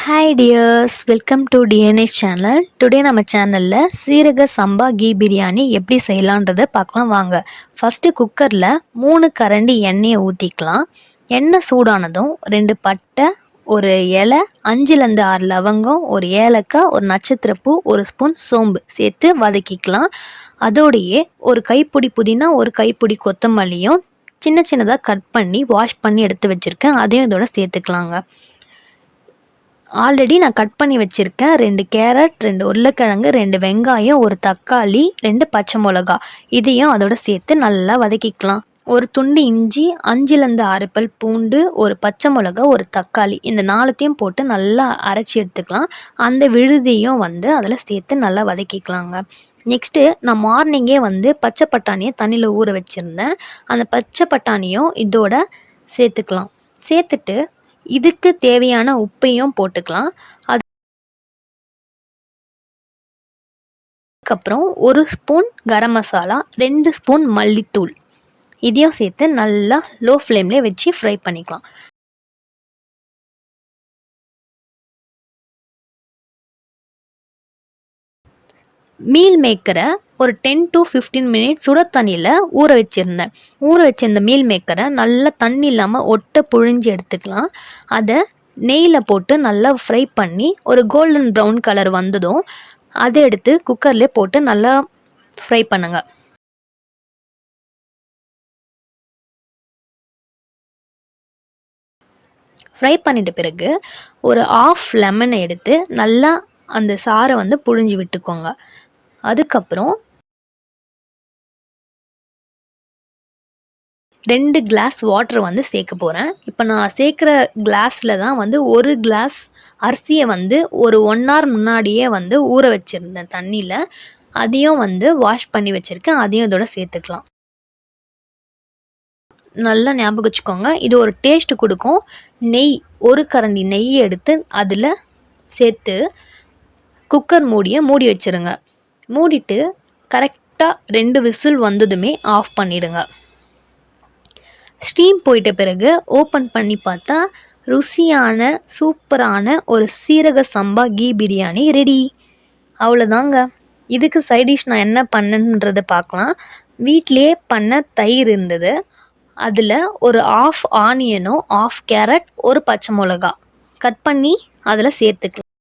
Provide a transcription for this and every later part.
Hi dears, welcome to DNS channel. Today நம்ம சேனல்ல சீரக சம்பா கீ பிரியாணி எப்படி செய்யலான்றதை பார்க்கலாம் வாங்க. ஃபர்ஸ்ட் குக்கர்ல 3 கரண்டி எண்ணெயை ஊற்றிக்கலாம். எண்ணெய் சூடானதும் 2 பட்டை, ஒரு இலை, 5லேருந்து 6 லவங்கம், ஒரு ஏலக்காய், ஒரு நட்சத்திரப்பூ, ஒரு ஸ்பூன் சோம்பு சேர்த்து வதக்கிக்கலாம். அதோடையே ஒரு கைப்பிடி புதினா, ஒரு கைப்பிடி கொத்தமல்லியும் சின்ன சின்னதாக கட் பண்ணி வாஷ் பண்ணி எடுத்து வச்சுருக்கேன். அதையும் இதோட சேர்த்துக்கலாங்க. ஆல்ரெடி நான் கட் பண்ணி வச்சுருக்கேன் 2 கேரட், 2 உருளைக்கிழங்கு, 2 வெங்காயம், ஒரு தக்காளி, 2 பச்சை மிளகா. இதையும் அதோட சேர்த்து நல்லா வதக்கிக்கலாம். ஒரு துண்டு இஞ்சி, 5லேருந்து 6 பல் பூண்டு, ஒரு பச்சை மிளகா, ஒரு தக்காளி, இந்த 4த்தையும் போட்டு நல்லா அரைச்சி எடுத்துக்கலாம். அந்த விழுதியும் அதில் சேர்த்து நல்லா வதக்கிக்கலாங்க. நெக்ஸ்ட்டு நான் மார்னிங்கே பச்சை பட்டாணியை தண்ணியில் ஊற வச்சுருந்தேன். அந்த பச்சை பட்டாணியும் இதோட சேர்த்துக்கலாம். சேர்த்துட்டு இதுக்கு தேவையான உப்பையும் போட்டுக்கலாம். அதுக்கப்புறம் 1 ஸ்பூன் கரம் மசாலா, 2 ஸ்பூன் மல்லித்தூள், இதையும் சேர்த்து நல்லா லோ ஃப்ளேம்லேயே வச்சு ஃப்ரை பண்ணிக்கலாம். மீல் மேக்கரை ஒரு 10 to 15 மினிட்ஸ் சுட தண்ணியில் ஊற வச்சுருந்தேன். ஊற வச்ச இந்த மீல் மேக்கரை நல்லா தண்ணி இல்லாமல் ஒட்டை புழிஞ்சு எடுத்துக்கலாம். அதை நெய்யில் போட்டு நல்லா ஃப்ரை பண்ணி ஒரு கோல்டன் ப்ரௌன் கலர் வந்ததும் அதை எடுத்து குக்கர்லேயே போட்டு நல்லா ஃப்ரை பண்ணுங்க. ஃப்ரை பண்ணிட்ட பிறகு ஒரு 1/2 லெமனை எடுத்து நல்லா அந்த சாறை புழிஞ்சு விட்டுக்கோங்க. அதுக்கப்புறம் 2 கிளாஸ் வாட்டர் சேர்க்க போகிறேன். இப்போ நான் சேர்க்குற கிளாஸில் தான் 1 கிளாஸ் அரிசியை ஒரு 1 hour முன்னாடியே ஊற வச்சுருந்தேன் தண்ணியில். அதையும் வாஷ் பண்ணி வச்சுருக்கேன். அதையும் இதோட சேர்த்துக்கலாம். நல்லா ஞாபகம் வச்சுக்கோங்க, இது ஒரு டேஸ்ட்டு கொடுக்கும். நெய், 1 கரண்டி நெய் எடுத்து அதில் சேர்த்து குக்கர் மூடி வச்சுருங்க. மூடிட்டு கரெக்டாக 2 விசில் வந்ததுமே ஆஃப் பண்ணிவிடுங்க. ஸ்டீம் போயிட்ட பிறகு ஓப்பன் பண்ணி பார்த்தா ருசியான சூப்பரான ஒரு சீரக சம்பா கீ பிரியாணி ரெடி. அவ்வளோதாங்க. இதுக்கு சைட் டிஷ் நான் என்ன பண்ணேன்றதை பார்க்கலாம். வீட்டிலேயே பண்ண தயிர் இருந்தது. அதில் ஒரு 1/2 ஆனியனும், 1/2 கேரட், ஒரு பச்சை மிளகா கட் பண்ணி அதில் சேர்த்துக்கலாம்.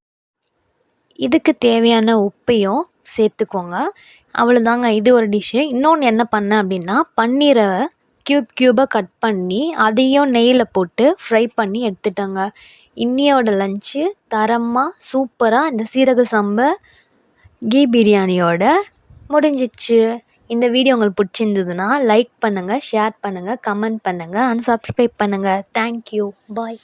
இதுக்கு தேவையான உப்பையும் சேர்த்துக்கோங்க. அவ்வளோதாங்க, இது ஒரு டிஷ்ஷு. இன்னொன்று என்ன பண்ணேன் அப்படின்னா, பன்னீரை க்யூபாக கட் பண்ணி அதையும் நெய்யில் போட்டு ஃப்ரை பண்ணி எடுத்துட்டேங்க. இன்னியோட லஞ்சு தரமாக சூப்பராக இந்த சீரக சம்பா கீ பிரியாணியோட முடிஞ்சிச்சு. இந்த வீடியோ உங்களுக்கு பிடிச்சிருந்ததுன்னா லைக் பண்ணுங்கள், ஷேர் பண்ணுங்கள், கமெண்ட் பண்ணுங்கள் அண்ட் சப்ஸ்கிரைப் பண்ணுங்கள். தேங்க்யூ, பாய்.